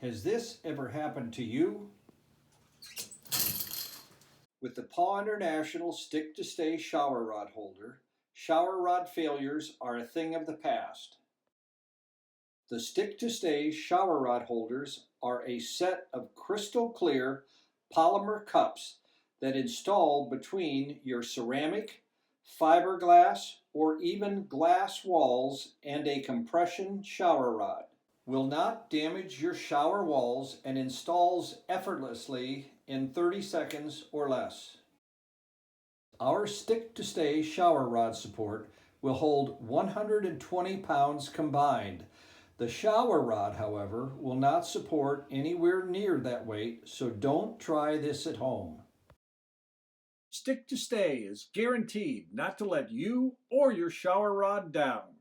Has this ever happened to you? With the PAW International stick-to-stay shower rod holder, shower rod failures are a thing of the past. The stick-to-stay shower rod holders are a set of crystal clear polymer cups that install between your ceramic, fiberglass, or even glass walls and a compression shower rod. Will not damage your shower walls and installs effortlessly in 30 seconds or less. Our stick-to-stay shower rod support will hold 120 pounds combined. The shower rod, however, will not support anywhere near that weight, so don't try this at home. Stick-to-stay is guaranteed not to let you or your shower rod down.